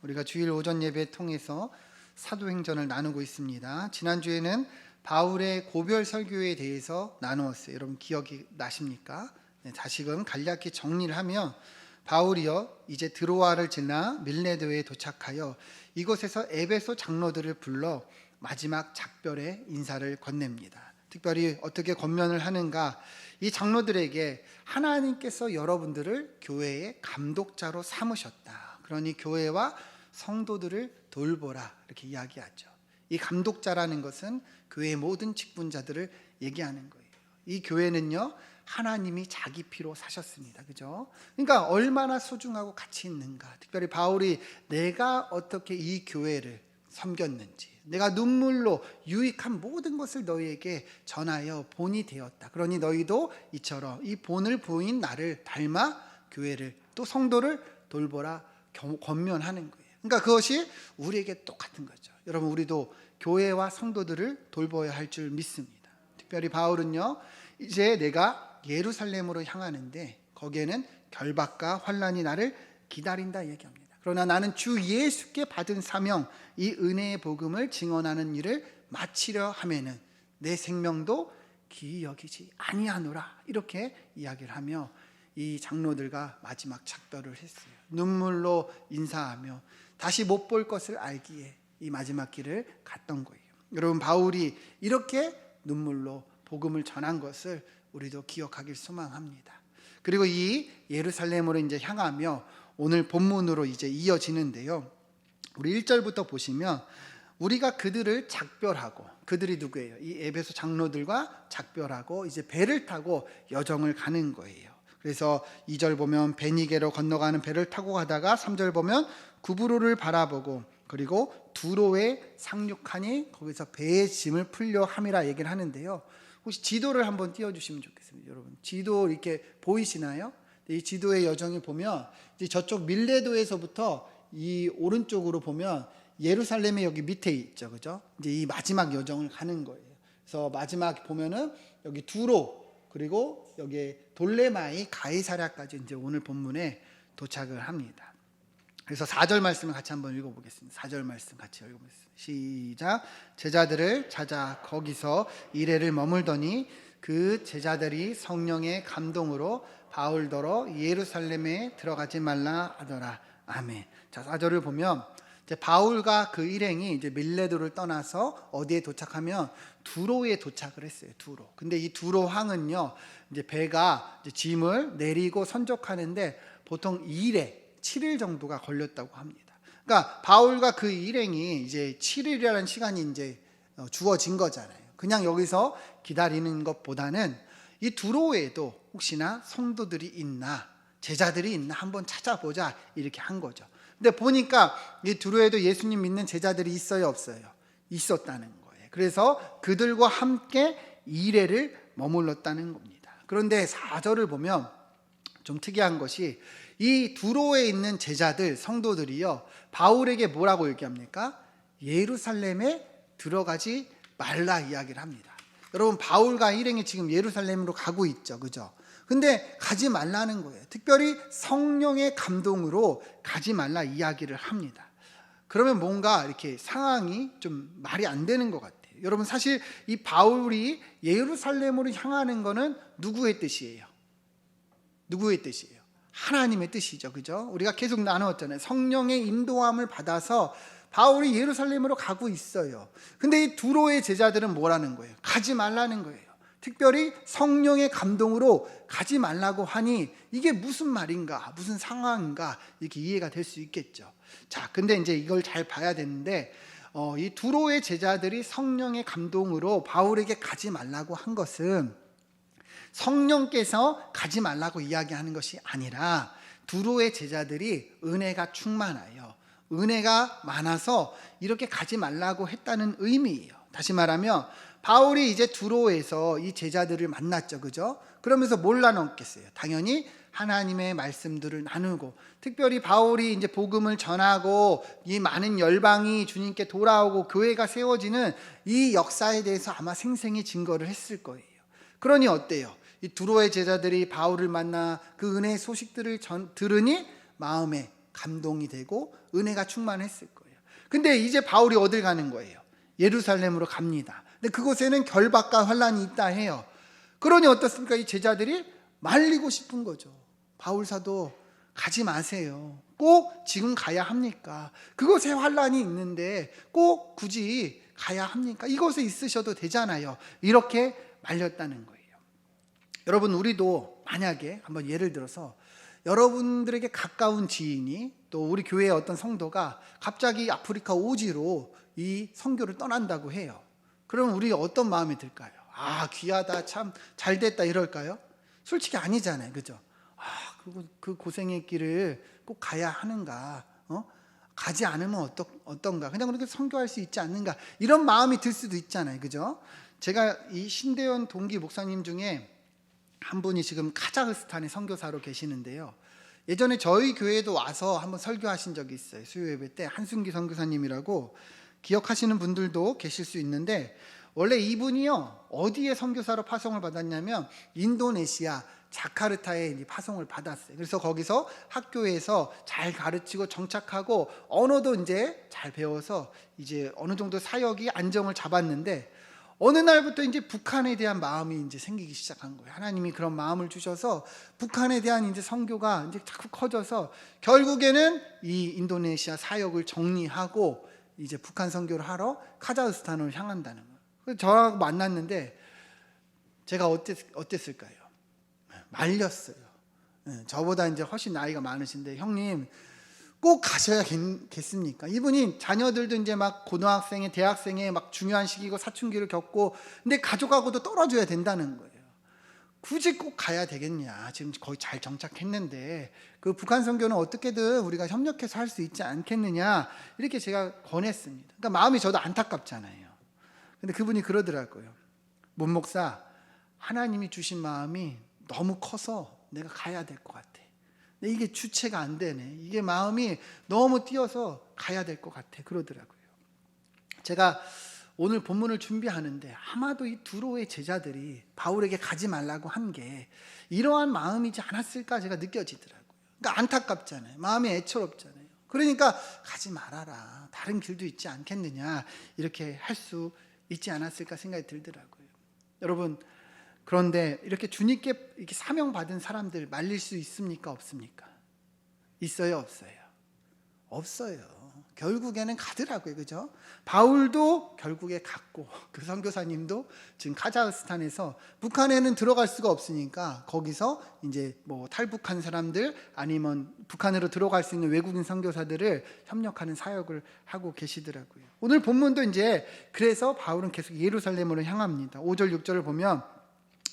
우리가 주일 오전 예배 통해서 사도행전을 나누고 있습니다. 지난주에는 바울의 고별 설교에 대해서 나누었어요. 여러분 기억이 나십니까? 다시금 간략히 정리를 하면 바울이요 이제 드로아를 지나 밀레도에 도착하여 이곳에서 에베소 장로들을 불러 마지막 작별의 인사를 건넵니다. 특별히 어떻게 권면을 하는가? 이 장로들에게 하나님께서 여러분들을 교회의 감독자로 삼으셨다. 그러니 교회와 성도들을 돌보라 이렇게 이야기하죠. 이 감독자라는 것은 교회의 모든 직분자들을 얘기하는 거예요. 이 교회는요 하나님이 자기 피로 사셨습니다. 그죠? 그러니까 얼마나 소중하고 가치 있는가. 특별히 바울이 내가 어떻게 이 교회를 섬겼는지, 내가 눈물로 유익한 모든 것을 너희에게 전하여 본이 되었다. 그러니 너희도 이처럼 이 본을 보인 나를 닮아 교회를 또 성도를 돌보라 권면하는 거예요. 그러니까 그것이 우리에게 똑같은 거죠. 여러분 우리도 교회와 성도들을 돌보아야 할 줄 믿습니다. 특별히 바울은요 이제 내가 예루살렘으로 향하는데 거기에는 결박과 환난이 나를 기다린다 얘기합니다. 그러나 나는 주 예수께 받은 사명, 이 은혜의 복음을 증언하는 일을 마치려 하면은 내 생명도 기이 여기지 아니하노라 이렇게 이야기를 하며 이 장로들과 마지막 작별을 했어요. 눈물로 인사하며 다시 못 볼 것을 알기에 이 마지막 길을 갔던 거예요. 여러분 바울이 이렇게 눈물로 복음을 전한 것을 우리도 기억하길 소망합니다. 그리고 이 예루살렘으로 이제 향하며 오늘 본문으로 이제 이어지는데요. 우리 1절부터 보시면 우리가 그들을 작별하고, 그들이 누구예요? 이 에베소 장로들과 작별하고 이제 배를 타고 여정을 가는 거예요. 그래서 2절 보면 베니게로 건너가는 배를 타고 가다가 3절 보면 구브로를 바라보고 그리고 두로에 상륙하니 거기서 배의 짐을 풀려 함이라 얘기를 하는데요. 혹시 지도를 한번 띄워주시면 좋겠습니다. 여러분 지도 이렇게 보이시나요? 이 지도의 여정을 보면 이제 저쪽 밀레도에서부터 이 오른쪽으로 보면 예루살렘이 여기 밑에 있죠, 그죠? 이제 이 마지막 여정을 가는 거예요. 그래서 마지막 보면은 여기 두로 그리고 여기 돌레마이 가이사랴까지 이제 오늘 본문에 도착을 합니다. 그래서 4절 말씀을 같이 한번 읽어보겠습니다. 4절 말씀 같이 읽어보겠습니다. 시작. 제자들을 찾아 거기서 이래를 머물더니 그 제자들이 성령의 감동으로 바울더러 예루살렘에 들어가지 말라 하더라. 아멘. 자, 4절을 보면 이제 바울과 그 일행이 이제 밀레도를 떠나서 어디에 도착하면 두로에 도착을 했어요. 두로. 근데 이 두로 항은요, 이제 배가 이제 짐을 내리고 선적하는데 보통 2일에 7일 정도가 걸렸다고 합니다. 그러니까 바울과 그 일행이 이제 7일이라는 시간이 이제 주어진 거잖아요. 그냥 여기서 기다리는 것보다는 이 두로에도 혹시나 성도들이 있나, 제자들이 있나 한번 찾아보자 이렇게 한 거죠. 근데 보니까 이 두로에도 예수님 믿는 제자들이 있어요, 없어요? 있었다는 거예요. 그래서 그들과 함께 2일을 머물렀다는 겁니다. 그런데 4절을 보면 좀 특이한 것이 이 두로에 있는 제자들, 성도들이요 바울에게 뭐라고 얘기합니까? 예루살렘에 들어가지 말라 이야기를 합니다. 여러분 바울과 일행이 지금 예루살렘으로 가고 있죠, 그죠? 근데 가지 말라는 거예요. 특별히 성령의 감동으로 가지 말라 이야기를 합니다. 그러면 뭔가 이렇게 상황이 좀 말이 안 되는 것 같아요. 여러분 사실 이 바울이 예루살렘으로 향하는 거는 누구의 뜻이에요? 누구의 뜻이에요? 하나님의 뜻이죠, 그죠? 우리가 계속 나누었잖아요. 성령의 인도함을 받아서 바울이 예루살렘으로 가고 있어요. 근데 이 두로의 제자들은 뭐라는 거예요? 가지 말라는 거예요. 특별히 성령의 감동으로 가지 말라고 하니 이게 무슨 말인가, 무슨 상황인가 이렇게 이해가 될 수 있겠죠. 자, 근데 이제 이걸 잘 봐야 되는데 이 두로의 제자들이 성령의 감동으로 바울에게 가지 말라고 한 것은 성령께서 가지 말라고 이야기하는 것이 아니라 두로의 제자들이 은혜가 충만하여 은혜가 많아서 이렇게 가지 말라고 했다는 의미예요. 다시 말하면 바울이 이제 두로에서 이 제자들을 만났죠, 그죠? 그러면서 뭘 나눴겠어요? 당연히 하나님의 말씀들을 나누고, 특별히 바울이 이제 복음을 전하고 이 많은 열방이 주님께 돌아오고 교회가 세워지는 이 역사에 대해서 아마 생생히 증거를 했을 거예요. 그러니 어때요? 이 두로의 제자들이 바울을 만나 그 은혜의 소식들을 들으니 마음에 감동이 되고 은혜가 충만했을 거예요. 근데 이제 바울이 어딜 가는 거예요? 예루살렘으로 갑니다. 근데 그곳에는 결박과 환란이 있다 해요. 그러니 어떻습니까? 이 제자들이 말리고 싶은 거죠. 바울 사도 가지 마세요. 꼭 지금 가야 합니까? 그곳에 환란이 있는데 꼭 굳이 가야 합니까? 이곳에 있으셔도 되잖아요. 이렇게 말렸다는 거예요. 여러분, 우리도 만약에 한번 예를 들어서 여러분들에게 가까운 지인이 또 우리 교회의 어떤 성도가 갑자기 아프리카 오지로 이 선교를 떠난다고 해요. 그럼 우리 어떤 마음이 들까요? 아, 귀하다, 참 잘됐다 이럴까요? 솔직히 아니잖아요. 그죠? 아, 그 고생의 길을 꼭 가야 하는가? 가지 않으면 어떤가? 그냥 그렇게 선교할 수 있지 않는가? 이런 마음이 들 수도 있잖아요. 그죠? 제가 이 신대원 동기 목사님 중에 한 분이 지금 카자흐스탄에 선교사로 계시는데요. 예전에 저희 교회에도 와서 한번 설교하신 적이 있어요. 수요예배 때 한순기 선교사님이라고 기억하시는 분들도 계실 수 있는데, 원래 이분이요 어디에 선교사로 파송을 받았냐면 인도네시아 자카르타에 파송을 받았어요. 그래서 거기서 학교에서 잘 가르치고 정착하고 언어도 이제 잘 배워서 이제 어느 정도 사역이 안정을 잡았는데, 어느 날부터 이제 북한에 대한 마음이 이제 생기기 시작한 거예요. 하나님이 그런 마음을 주셔서 북한에 대한 이제 선교가 이제 자꾸 커져서 결국에는 이 인도네시아 사역을 정리하고 이제 북한 선교를 하러 카자흐스탄으로 향한다는 거예요. 그래서 저하고 만났는데 제가 어땠을까요? 말렸어요. 저보다 이제 훨씬 나이가 많으신데, 형님 꼭 가셔야겠습니까? 이분이 자녀들도 이제 막 고등학생에 대학생에 막 중요한 시기고 사춘기를 겪고, 근데 가족하고도 떨어져야 된다는 거예요. 굳이 꼭 가야 되겠냐? 지금 거의 잘 정착했는데 그 북한 선교는 어떻게든 우리가 협력해서 할 수 있지 않겠느냐, 이렇게 제가 권했습니다. 그러니까 마음이 저도 안타깝잖아요. 근데 그분이 그러더라고요. 문 목사, 하나님이 주신 마음이 너무 커서 내가 가야 될 것 같아. 근데 이게 주체가 안 되네. 이게 마음이 너무 뛰어서 가야 될 것 같아. 그러더라고요. 제가 오늘 본문을 준비하는데 아마도 이 두로의 제자들이 바울에게 가지 말라고 한 게 이러한 마음이지 않았을까 제가 느껴지더라고요. 그러니까 안타깝잖아요. 마음이 애처롭잖아요. 그러니까 가지 말아라, 다른 길도 있지 않겠느냐, 이렇게 할 수 있지 않았을까 생각이 들더라고요. 여러분, 그런데 이렇게 주님께 이렇게 사명받은 사람들 말릴 수 있습니까? 없습니까? 있어요? 없어요? 없어요. 결국에는 가더라고요. 그죠? 바울도 결국에 갔고, 그 선교사님도 지금 카자흐스탄에서, 북한에는 들어갈 수가 없으니까 거기서 이제 뭐 탈북한 사람들 아니면 북한으로 들어갈 수 있는 외국인 선교사들을 협력하는 사역을 하고 계시더라고요. 오늘 본문도 이제 그래서 바울은 계속 예루살렘으로 향합니다. 5절 6절을 보면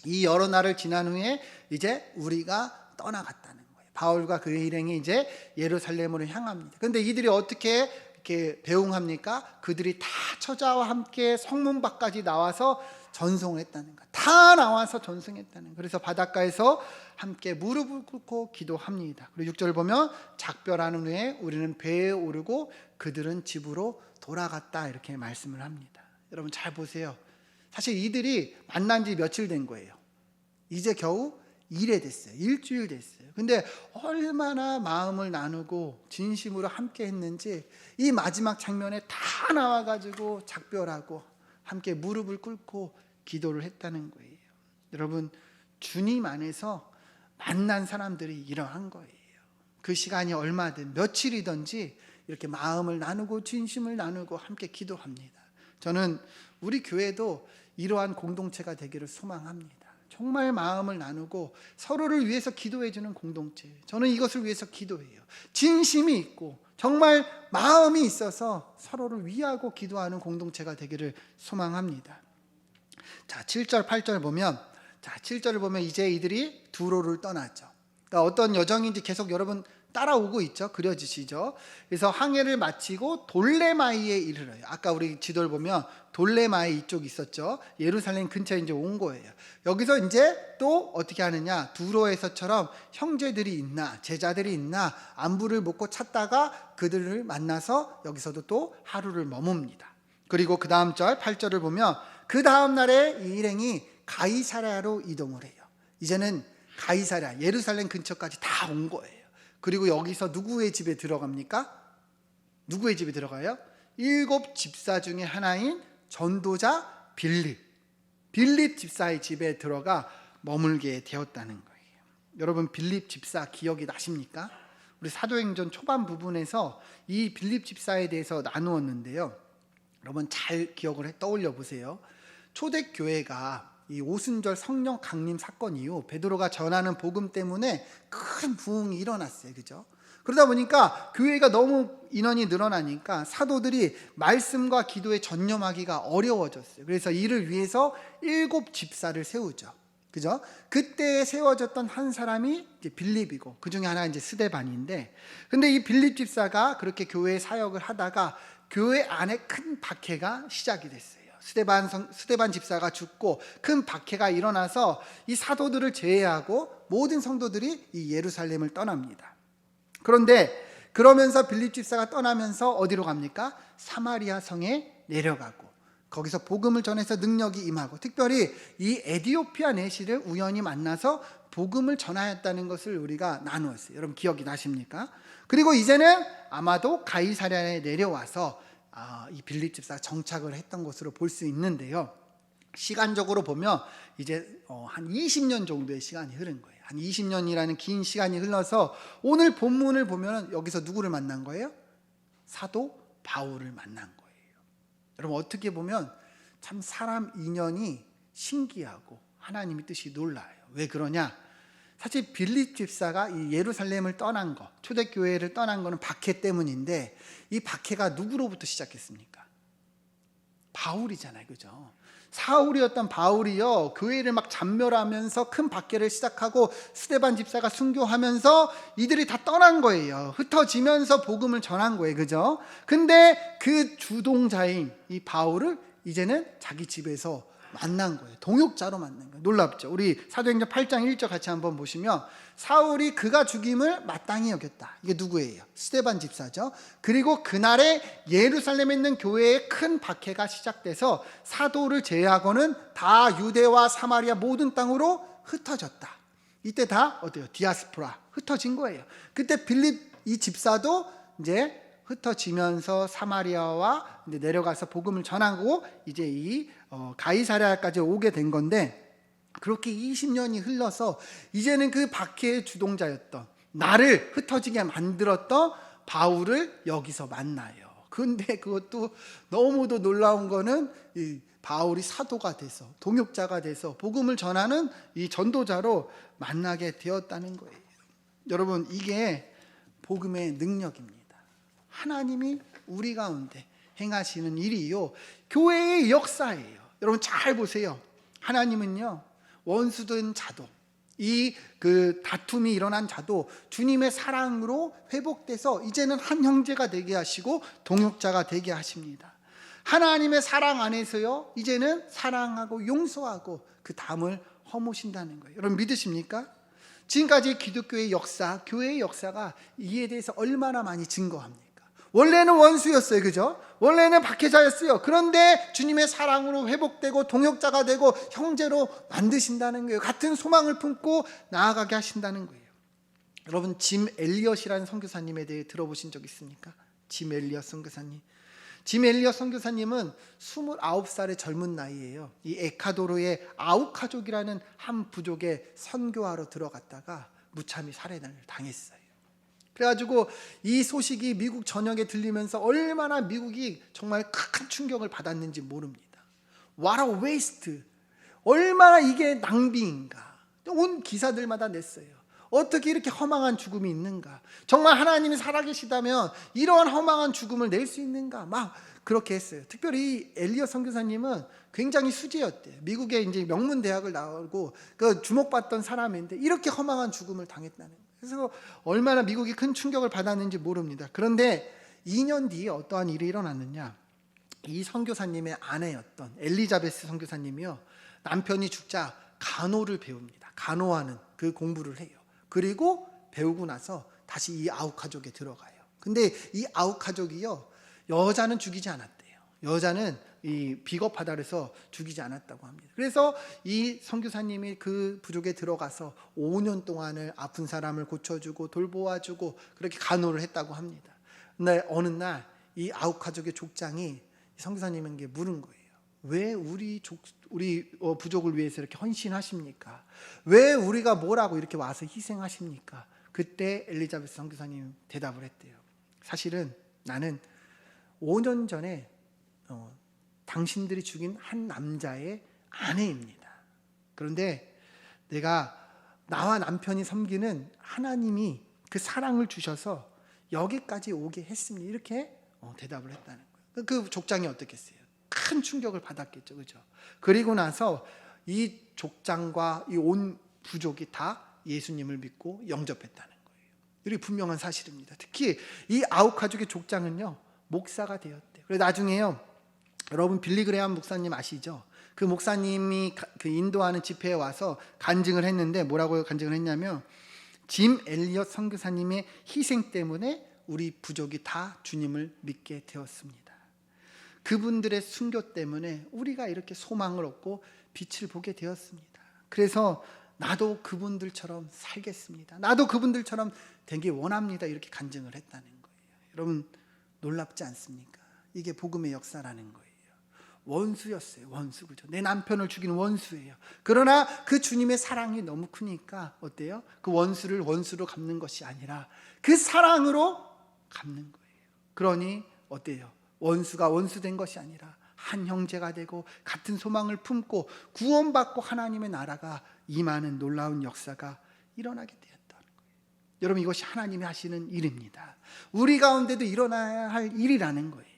이 여러 날을 지난 후에 이제 우리가 떠나갔다는 거예요. 바울과 그의 일행이 이제 예루살렘으로 향합니다. 그런데 이들이 어떻게 이렇게 배웅합니까? 그들이 다 처자와 함께 성문 밖까지 나와서 전송을 했다는 거예요. 다 나와서 전송했다는 거예요. 그래서 바닷가에서 함께 무릎을 꿇고 기도합니다. 그리고 6절 보면 작별하는 후에 우리는 배에 오르고 그들은 집으로 돌아갔다, 이렇게 말씀을 합니다. 여러분 잘 보세요. 사실 이들이 만난 지 며칠 된 거예요. 이제 겨우 일회 됐어요. 일주일 됐어요. 근데 얼마나 마음을 나누고 진심으로 함께 했는지 이 마지막 장면에 다 나와가지고 작별하고 함께 무릎을 꿇고 기도를 했다는 거예요. 여러분, 주님 안에서 만난 사람들이 이러한 거예요. 그 시간이 얼마든 며칠이든지 이렇게 마음을 나누고 진심을 나누고 함께 기도합니다. 저는 우리 교회도 이러한 공동체가 되기를 소망합니다. 정말 마음을 나누고 서로를 위해서 기도해주는 공동체, 저는 이것을 위해서 기도해요. 진심이 있고 정말 마음이 있어서 서로를 위하고 기도하는 공동체가 되기를 소망합니다. 자, 7절 8절 보면, 자 7절을 보면 이제 이들이 두로를 떠났죠. 그러니까 어떤 여정인지 계속 여러분 따라오고 있죠. 그려지시죠. 그래서 항해를 마치고 돌레마이에 이르러요. 아까 우리 지도를 보면 돌레마이 이쪽 있었죠. 예루살렘 근처에 이제 온 거예요. 여기서 이제 또 어떻게 하느냐, 두로에서처럼 형제들이 있나 제자들이 있나 안부를 묻고 찾다가 그들을 만나서 여기서도 또 하루를 머뭅니다. 그리고 그 다음 절 8절을 보면 그 다음 날에 이 일행이 가이사랴로 이동을 해요. 이제는 가이사랴 예루살렘 근처까지 다 온 거예요. 그리고 여기서 누구의 집에 들어갑니까? 누구의 집에 들어가요? 7 집사 중에 하나인 전도자 빌립 집사의 집에 들어가 머물게 되었다는 거예요. 여러분, 빌립 집사 기억이 나십니까? 우리 사도행전 초반 부분에서 이 빌립 집사에 대해서 나누었는데요. 여러분 잘 기억을 떠올려 보세요. 초대교회가 이 오순절 성령 강림 사건 이후 베드로가 전하는 복음 때문에 큰 부흥이 일어났어요. 그죠? 그러다 보니까 교회가 너무 인원이 늘어나니까 사도들이 말씀과 기도에 전념하기가 어려워졌어요. 그래서 이를 위해서 7 집사를 세우죠. 그죠? 그때 세워졌던 한 사람이 이제 빌립이고, 그 중에 하나 이제 스데반인데, 근데 이 빌립 집사가 그렇게 교회 사역을 하다가 교회 안에 큰 박해가 시작이 됐어요. 스데반 집사가 죽고 큰 박해가 일어나서 이 사도들을 제외하고 모든 성도들이 이 예루살렘을 떠납니다. 그런데 그러면서 빌립 집사가 떠나면서 어디로 갑니까? 사마리아 성에 내려가고 거기서 복음을 전해서 능력이 임하고, 특별히 이 에디오피아 내시를 우연히 만나서 복음을 전하였다는 것을 우리가 나누었어요. 여러분 기억이 나십니까? 그리고 이제는 아마도 가이사랴에 내려와서 이 빌립 집사가 정착을 했던 것으로 볼 수 있는데요. 시간적으로 보면 이제 한 20년 정도의 시간이 흐른 거예요. 한 20년이라는 긴 시간이 흘러서 오늘 본문을 보면 여기서 누구를 만난 거예요? 사도 바울을 만난 거예요. 여러분 어떻게 보면 참 사람 인연이 신기하고 하나님의 뜻이 놀라요. 왜 그러냐? 사실 빌립 집사가 이 예루살렘을 떠난 거, 초대교회를 떠난 거는 박해 때문인데, 이 박해가 누구로부터 시작했습니까? 바울이잖아요. 그죠? 사울이었던 바울이요, 교회를 막 잔멸하면서 큰 박해를 시작하고 스데반 집사가 순교하면서 이들이 다 떠난 거예요. 흩어지면서 복음을 전한 거예요. 그죠? 근데 그 주동자인 이 바울을 이제는 자기 집에서 만난 거예요. 동역자로 만난 거예요. 놀랍죠? 우리 사도행전 8장 1절 같이 한번 보시면, 사울이 그가 죽임을 마땅히 여겼다. 이게 누구예요? 스데반 집사죠. 그리고 그날에 예루살렘에 있는 교회에 큰 박해가 시작돼서 사도를 제외하고는 다 유대와 사마리아 모든 땅으로 흩어졌다. 이때 다 어때요? 디아스포라, 흩어진 거예요. 그때 빌립 이 집사도 이제 흩어지면서 사마리아와 내려가서 복음을 전하고 이제 이 가이사랴까지 오게 된 건데, 그렇게 20년이 흘러서 이제는 그 박해의 주동자였던, 나를 흩어지게 만들었던 바울을 여기서 만나요. 근데 그것도 너무도 놀라운 거는 이 바울이 사도가 돼서, 동역자가 돼서 복음을 전하는 이 전도자로 만나게 되었다는 거예요. 여러분 이게 복음의 능력입니다. 하나님이 우리 가운데 행하시는 일이요, 교회의 역사예요. 여러분 잘 보세요. 하나님은요, 원수된 자도, 이 그 다툼이 일어난 자도 주님의 사랑으로 회복돼서 이제는 한 형제가 되게 하시고 동역자가 되게 하십니다. 하나님의 사랑 안에서요, 이제는 사랑하고 용서하고 그 담을 허무신다는 거예요. 여러분 믿으십니까? 지금까지 기독교의 역사, 교회의 역사가 이에 대해서 얼마나 많이 증거합니까? 원래는 원수였어요. 그죠? 원래는 박해자였어요. 그런데 주님의 사랑으로 회복되고 동역자가 되고 형제로 만드신다는 거예요. 같은 소망을 품고 나아가게 하신다는 거예요. 여러분 짐 엘리엇이라는 선교사님에 대해 들어보신 적 있습니까? 짐 엘리엇 선교사님. 짐 엘리엇 선교사님은 29살의 젊은 나이에요. 이 에콰도르의 아우카족이라는 한 부족에 선교하러 들어갔다가 무참히 살해를 당했어요. 그래가지고 이 소식이 미국 전역에 들리면서 얼마나 미국이 정말 큰 충격을 받았는지 모릅니다. What a waste! 얼마나 이게 낭비인가. 온 기사들마다 냈어요. 어떻게 이렇게 허망한 죽음이 있는가. 정말 하나님이 살아계시다면 이러한 허망한 죽음을 낼 수 있는가. 막 그렇게 했어요. 특별히 엘리엇 선교사님은 굉장히 수지였대요. 미국의 이제 명문 대학을 나오고 그 주목받던 사람인데 이렇게 허망한 죽음을 당했다는 거예요. 그래서 얼마나 미국이 큰 충격을 받았는지 모릅니다. 그런데 2년 뒤에 어떠한 일이 일어났느냐. 이 선교사님의 아내였던 엘리자베스 선교사님이요, 남편이 죽자 간호를 배웁니다. 간호하는 그 공부를 해요. 그리고 배우고 나서 다시 이 아우카족에 들어가요. 근데 이 아우카족이요, 여자는 죽이지 않았대요. 여자는 이 비겁하다 그래서 죽이지 않았다고 합니다. 그래서 이 선교사님이 그 부족에 들어가서 5년 동안을 아픈 사람을 고쳐주고 돌보아주고 그렇게 간호를 했다고 합니다. 근데 어느 날 이 아웃가족의 족장이 선교사님에게 물은 거예요. 왜 우리 부족을 위해서 이렇게 헌신하십니까? 왜 우리가 뭐라고 이렇게 와서 희생하십니까? 그때 엘리자베스 선교사님 대답을 했대요. 사실은 나는 5년 전에 당신들이 죽인 한 남자의 아내입니다. 그런데 내가 나와 남편이 섬기는 하나님이 그 사랑을 주셔서 여기까지 오게 했습니다. 이렇게 대답을 했다는 거예요. 그 족장이 어떻겠어요? 큰 충격을 받았겠죠, 그죠? 그리고 나서 이 족장과 이 온 부족이 다 예수님을 믿고 영접했다는 거예요. 이게 분명한 사실입니다. 특히 이 아웃가족의 족장은요, 목사가 되었대요. 그래서 나중에요, 여러분 빌리 그레함 목사님 아시죠? 그 목사님이 그 인도하는 집회에 와서 간증을 했는데 뭐라고 간증을 했냐면, 짐 엘리엇 선교사님의 희생 때문에 우리 부족이 다 주님을 믿게 되었습니다. 그분들의 순교 때문에 우리가 이렇게 소망을 얻고 빛을 보게 되었습니다. 그래서 나도 그분들처럼 살겠습니다. 나도 그분들처럼 되기 원합니다. 이렇게 간증을 했다는 거예요. 여러분 놀랍지 않습니까? 이게 복음의 역사라는 거예요. 원수였어요. 원수, 그죠? 내 남편을 죽인 원수예요. 그러나 그 주님의 사랑이 너무 크니까 어때요? 그 원수를 원수로 갚는 것이 아니라 그 사랑으로 갚는 거예요. 그러니 어때요? 원수가 원수된 것이 아니라 한 형제가 되고 같은 소망을 품고 구원받고 하나님의 나라가 임하는 놀라운 역사가 일어나게 되었다는 거예요. 여러분 이것이 하나님이 하시는 일입니다. 우리 가운데도 일어나야 할 일이라는 거예요.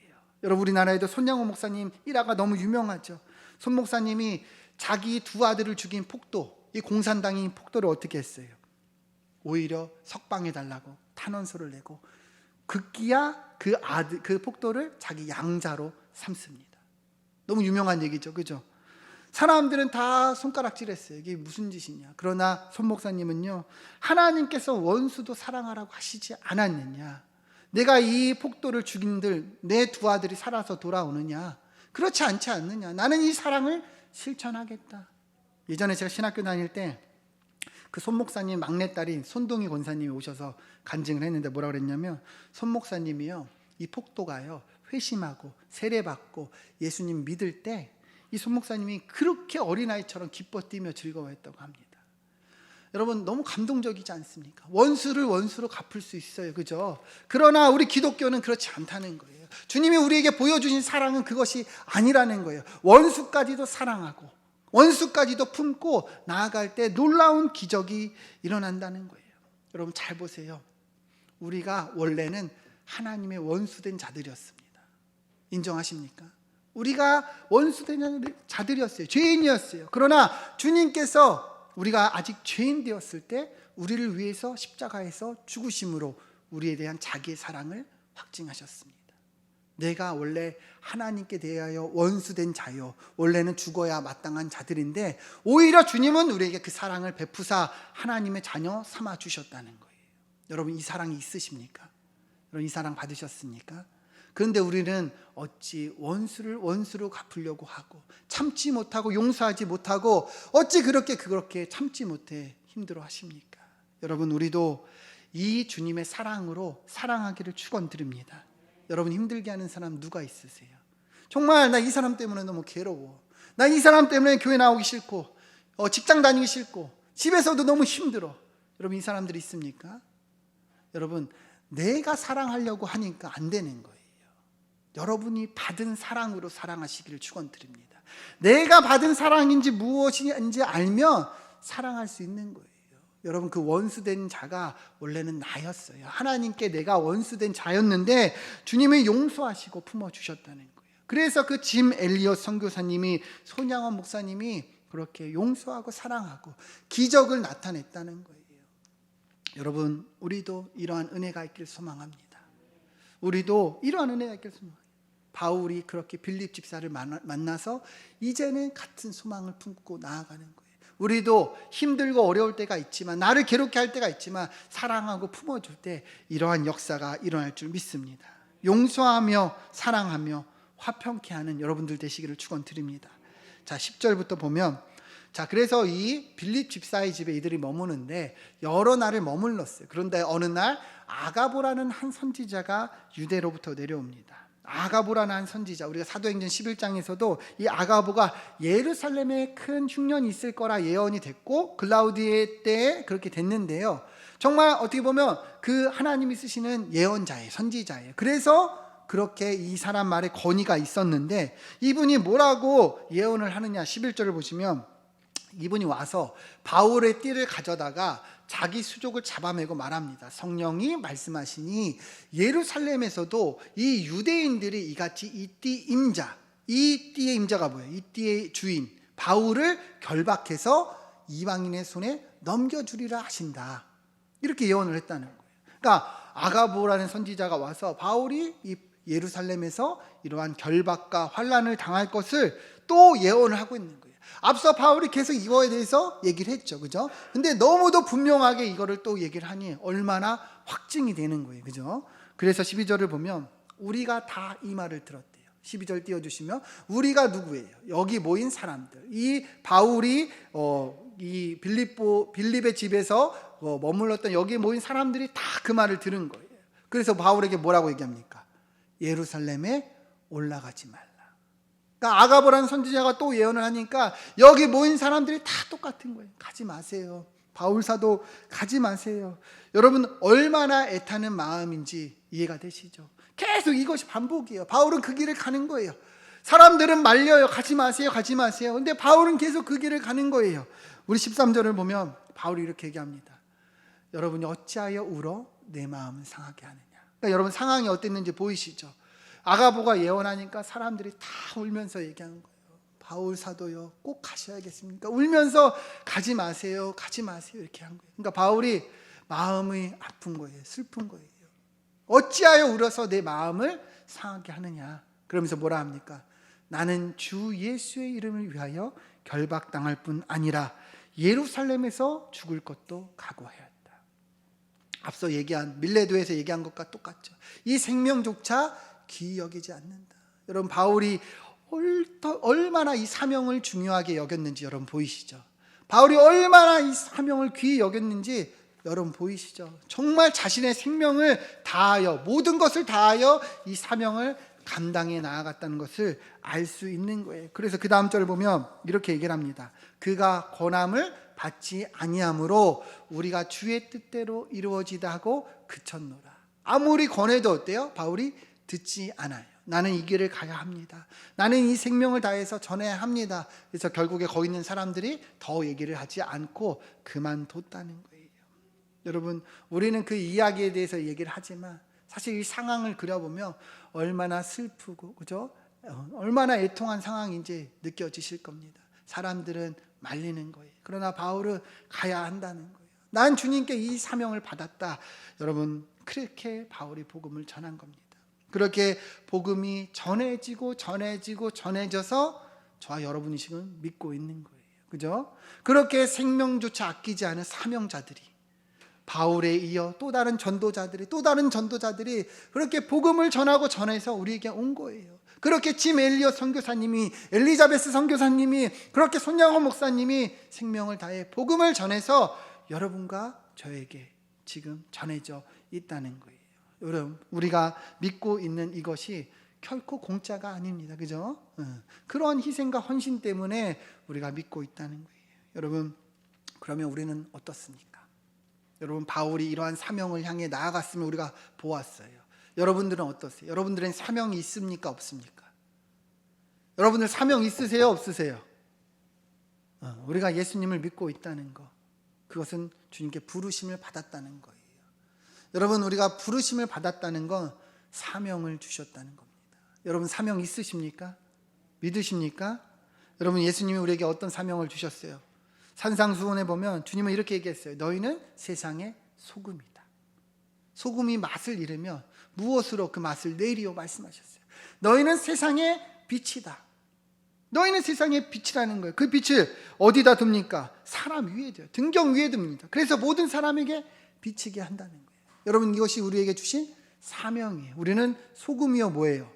여러분 우리나라에도 손양호 목사님 일화가 너무 유명하죠. 손 목사님이 자기 두 아들을 죽인 폭도, 이 공산당이 폭도를 어떻게 했어요? 오히려 석방해달라고 탄원서를 내고 급기야 그 폭도를 자기 양자로 삼습니다. 너무 유명한 얘기죠, 그죠? 사람들은 다 손가락질했어요. 이게 무슨 짓이냐? 그러나 손 목사님은요, 하나님께서 원수도 사랑하라고 하시지 않았느냐? 내가 이 폭도를 죽인들 내 두 아들이 살아서 돌아오느냐? 그렇지 않지 않느냐? 나는 이 사랑을 실천하겠다. 예전에 제가 신학교 다닐 때 그 손 목사님 막내딸인 손동희 권사님이 오셔서 간증을 했는데 뭐라고 그랬냐면, 손 목사님이요, 이 폭도가요 회심하고 세례받고 예수님 믿을 때 이 손 목사님이 그렇게 어린아이처럼 기뻐 뛰며 즐거워했다고 합니다. 여러분 너무 감동적이지 않습니까? 원수를 원수로 갚을 수 있어요, 그죠? 그러나 우리 기독교는 그렇지 않다는 거예요. 주님이 우리에게 보여주신 사랑은 그것이 아니라는 거예요. 원수까지도 사랑하고 원수까지도 품고 나아갈 때 놀라운 기적이 일어난다는 거예요. 여러분 잘 보세요. 우리가 원래는 하나님의 원수된 자들이었습니다. 인정하십니까? 우리가 원수된 자들이었어요. 죄인이었어요. 그러나 주님께서 우리가 아직 죄인 되었을 때 우리를 위해서 십자가에서 죽으심으로 우리에 대한 자기의 사랑을 확증하셨습니다. 내가 원래 하나님께 대하여 원수된 자요, 원래는 죽어야 마땅한 자들인데 오히려 주님은 우리에게 그 사랑을 베푸사 하나님의 자녀 삼아 주셨다는 거예요. 여러분 이 사랑이 있으십니까? 여러분 이 사랑 받으셨습니까? 그런데 우리는 어찌 원수를 원수로 갚으려고 하고 참지 못하고 용서하지 못하고 어찌 그렇게 참지 못해 힘들어 하십니까? 여러분 우리도 이 주님의 사랑으로 사랑하기를 축원드립니다. 여러분 힘들게 하는 사람 누가 있으세요? 정말 나 이 사람 때문에 너무 괴로워, 나 이 사람 때문에 교회 나오기 싫고 직장 다니기 싫고 집에서도 너무 힘들어. 여러분 이 사람들이 있습니까? 여러분 내가 사랑하려고 하니까 안 되는 거예요. 여러분이 받은 사랑으로 사랑하시기를 축원드립니다. 내가 받은 사랑인지 무엇인지 알면 사랑할 수 있는 거예요. 여러분 그 원수된 자가 원래는 나였어요. 하나님께 내가 원수된 자였는데 주님이 용서하시고 품어주셨다는 거예요. 그래서 그 짐 엘리엇 선교사님이, 손양원 목사님이 그렇게 용서하고 사랑하고 기적을 나타냈다는 거예요. 여러분 우리도 이러한 은혜가 있길 소망합니다. 우리도 이러한 은혜가 있길 소망합니다. 바울이 그렇게 빌립 집사를 만나서 이제는 같은 소망을 품고 나아가는 거예요. 우리도 힘들고 어려울 때가 있지만, 나를 괴롭게 할 때가 있지만 사랑하고 품어줄 때 이러한 역사가 일어날 줄 믿습니다. 용서하며 사랑하며 화평케 하는 여러분들 되시기를 축원드립니다. 자, 10절부터 보면, 자, 그래서 이 빌립 집사의 집에 이들이 머무는데 여러 날을 머물렀어요. 그런데 어느 날 아가보라는 한 선지자가 유대로부터 내려옵니다. 아가보라는 한 선지자, 우리가 사도행전 11장에서도 이 아가보가 예루살렘에 큰 흉년이 있을 거라 예언이 됐고 글라우디에 때에 그렇게 됐는데요, 정말 어떻게 보면 그 하나님이 쓰시는 예언자예요, 선지자예요. 그래서 그렇게 이 사람 말에 권위가 있었는데, 이분이 뭐라고 예언을 하느냐, 11절을 보시면 이분이 와서 바울의 띠를 가져다가 자기 수족을 잡아매고 말합니다. 성령이 말씀하시니 예루살렘에서도 이 유대인들이 이같이 이 띠 임자, 이 띠의 임자가 뭐예요? 이 띠의 주인 바울을 결박해서 이방인의 손에 넘겨주리라 하신다, 이렇게 예언을 했다는 거예요. 그러니까 아가보라는 선지자가 와서 바울이 이 예루살렘에서 이러한 결박과 환난을 당할 것을 또 예언을 하고 있는 거예요. 앞서 바울이 계속 이거에 대해서 얘기를 했죠, 그죠? 근데 너무도 분명하게 이거를 또 얘기를 하니 얼마나 확증이 되는 거예요, 그죠? 그래서 12절을 보면 우리가 다 이 말을 들었대요. 12절 띄워주시면, 우리가 누구예요? 여기 모인 사람들, 이 바울이 이 빌립의 집에서 머물렀던 여기 모인 사람들이 다 그 말을 들은 거예요. 그래서 바울에게 뭐라고 얘기합니까? 예루살렘에 올라가지 말라. 그러니까 아가보라는 선지자가 또 예언을 하니까 여기 모인 사람들이 다 똑같은 거예요. 가지 마세요. 바울 사도 가지 마세요. 여러분, 얼마나 애타는 마음인지 이해가 되시죠? 계속 이것이 반복이에요. 바울은 그 길을 가는 거예요. 사람들은 말려요. 가지 마세요, 가지 마세요. 근데 바울은 계속 그 길을 가는 거예요. 우리 13절을 보면 바울이 이렇게 얘기합니다. 여러분이 어찌하여 울어 내 마음을 상하게 하느냐. 그러니까 여러분, 상황이 어땠는지 보이시죠? 아가보가 예언하니까 사람들이 다 울면서 얘기하는 거예요. 바울 사도요, 꼭 가셔야겠습니까? 울면서 가지 마세요, 가지 마세요, 이렇게 한 거예요. 그러니까 바울이 마음이 아픈 거예요. 슬픈 거예요. 어찌하여 울어서 내 마음을 상하게 하느냐. 그러면서 뭐라 합니까? 나는 주 예수의 이름을 위하여 결박당할 뿐 아니라 예루살렘에서 죽을 것도 각오하였다. 앞서 얘기한 밀레도에서 얘기한 것과 똑같죠. 이 생명조차 귀히 여기지 않는다. 여러분, 바울이 얼마나 이 사명을 중요하게 여겼는지 여러분 보이시죠? 바울이 얼마나 이 사명을 귀히 여겼는지 여러분 보이시죠? 정말 자신의 생명을 다하여, 모든 것을 다하여 이 사명을 감당해 나아갔다는 것을 알 수 있는 거예요. 그래서 그 다음 절을 보면 이렇게 얘기를 합니다. 그가 권함을 받지 아니함으로 우리가 주의 뜻대로 이루어지다 하고 그쳤노라. 아무리 권해도 어때요? 바울이 듣지 않아요. 나는 이 길을 가야 합니다. 나는 이 생명을 다해서 전해야 합니다. 그래서 결국에 거기 있는 사람들이 더 얘기를 하지 않고 그만뒀다는 거예요. 여러분, 우리는 그 이야기에 대해서 얘기를 하지만 사실 이 상황을 그려보면 얼마나 슬프고, 그죠? 얼마나 애통한 상황인지 느껴지실 겁니다. 사람들은 말리는 거예요. 그러나 바울은 가야 한다는 거예요. 난 주님께 이 사명을 받았다. 여러분, 그렇게 바울이 복음을 전한 겁니다. 그렇게 복음이 전해져서 저와 여러분이 지금 믿고 있는 거예요. 그죠? 그렇게 생명조차 아끼지 않은 사명자들이, 바울에 이어 또 다른 전도자들이 그렇게 복음을 전하고 전해서 우리에게 온 거예요. 그렇게 짐 엘리엇 선교사님이, 엘리자베스 선교사님이, 그렇게 손양호 목사님이 생명을 다해 복음을 전해서 여러분과 저에게 지금 전해져 있다는 거예요. 여러분, 우리가 믿고 있는 이것이 결코 공짜가 아닙니다. 그죠? 그런 희생과 헌신 때문에 우리가 믿고 있다는 거예요. 여러분, 그러면 우리는 어떻습니까? 여러분, 바울이 이러한 사명을 향해 나아갔으면 우리가 보았어요. 여러분들은 어떠세요? 여러분들은 사명이 있습니까? 없습니까? 여러분들 사명 있으세요? 없으세요? 우리가 예수님을 믿고 있다는 것, 그것은 주님께 부르심을 받았다는 거예요. 여러분, 우리가 부르심을 받았다는 건 사명을 주셨다는 겁니다. 여러분, 사명 있으십니까? 믿으십니까? 여러분, 예수님이 우리에게 어떤 사명을 주셨어요? 산상수훈에 보면 주님은 이렇게 얘기했어요. 너희는 세상의 소금이다. 소금이 맛을 잃으면 무엇으로 그 맛을 내리오 말씀하셨어요. 너희는 세상의 빛이다. 너희는 세상의 빛이라는 거예요. 그 빛을 어디다 둡니까? 사람 위에 둬요. 등경 위에 둡니다. 그래서 모든 사람에게 비치게 한다는 거예요. 여러분, 이것이 우리에게 주신 사명이에요. 우리는 소금이요 뭐예요?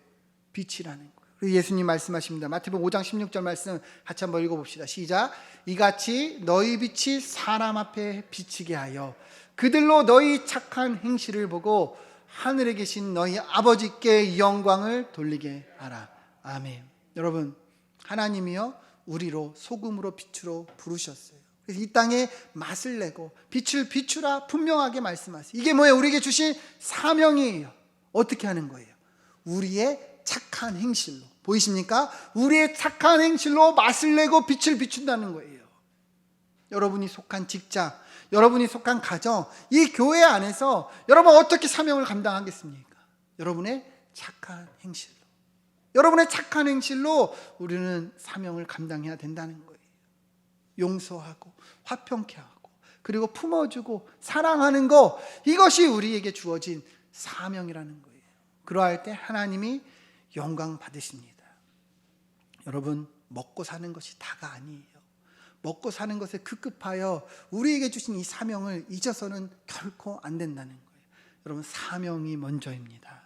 빛이라는 거예요. 그리고 예수님 말씀하십니다. 마태복음 5장 16절 말씀 같이 한번 읽어봅시다. 시작. 이같이 너희 빛이 사람 앞에 비치게 하여 그들로 너희 착한 행실을 보고 하늘에 계신 너희 아버지께 영광을 돌리게 하라. 아멘. 여러분, 하나님이요 우리로 소금으로 빛으로 부르셨어요. 그래서 이 땅에 맛을 내고 빛을 비추라 분명하게 말씀하세요. 이게 뭐예요? 우리에게 주신 사명이에요. 어떻게 하는 거예요? 우리의 착한 행실로. 보이십니까? 우리의 착한 행실로 맛을 내고 빛을 비춘다는 거예요. 여러분이 속한 직장, 여러분이 속한 가정, 이 교회 안에서 여러분 어떻게 사명을 감당하겠습니까? 여러분의 착한 행실로. 여러분의 착한 행실로 우리는 사명을 감당해야 된다는 거예요. 용서하고 화평케 하고 그리고 품어주고 사랑하는 거, 이것이 우리에게 주어진 사명이라는 거예요. 그러할 때 하나님이 영광 받으십니다. 여러분, 먹고 사는 것이 다가 아니에요. 먹고 사는 것에 급급하여 우리에게 주신 이 사명을 잊어서는 결코 안 된다는 거예요. 여러분, 사명이 먼저입니다.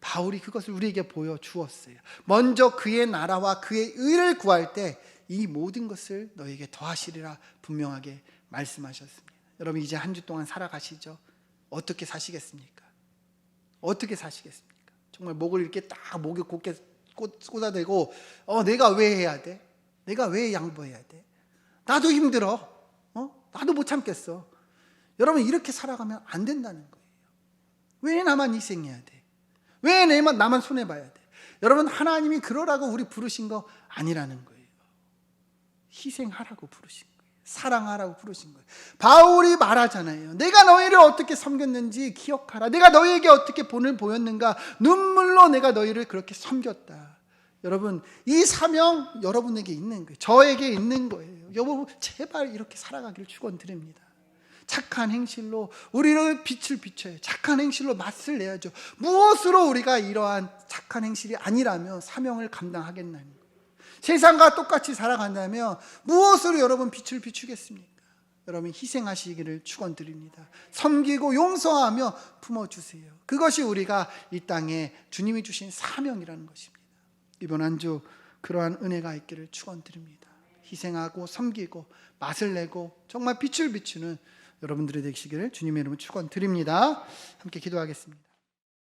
바울이 그것을 우리에게 보여주었어요. 먼저 그의 나라와 그의 의를 구할 때 이 모든 것을 너에게 더하시리라 분명하게 말씀하셨습니다. 여러분, 이제 한 주 동안 살아가시죠. 어떻게 사시겠습니까? 어떻게 사시겠습니까? 정말 목을 이렇게 딱 목에 곧게 꽂아대고 내가 왜 해야 돼? 내가 왜 양보해야 돼? 나도 힘들어. 나도 못 참겠어. 여러분, 이렇게 살아가면 안 된다는 거예요. 왜 나만 희생해야 돼? 왜 나만 손해봐야 돼? 여러분, 하나님이 그러라고 우리 부르신 거 아니라는 거예요. 희생하라고 부르신 거예요. 사랑하라고 부르신 거예요. 바울이 말하잖아요. 내가 너희를 어떻게 섬겼는지 기억하라. 내가 너희에게 어떻게 본을 보였는가. 눈물로 내가 너희를 그렇게 섬겼다. 여러분, 이 사명 여러분에게 있는 거예요. 저에게 있는 거예요. 여러분, 제발 이렇게 살아가기를 축원드립니다. 착한 행실로 우리를 빛을 비춰요. 착한 행실로 맛을 내야죠. 무엇으로 우리가 이러한 착한 행실이 아니라면 사명을 감당하겠나요? 세상과 똑같이 살아간다면 무엇으로 여러분 빛을 비추겠습니까? 여러분, 희생하시기를 축원드립니다. 섬기고 용서하며 품어주세요. 그것이 우리가 이 땅에 주님이 주신 사명이라는 것입니다. 이번 한 주 그러한 은혜가 있기를 축원드립니다. 희생하고 섬기고 맛을 내고 정말 빛을 비추는 여러분들이 되시기를 주님의 이름으로 축원드립니다. 함께 기도하겠습니다.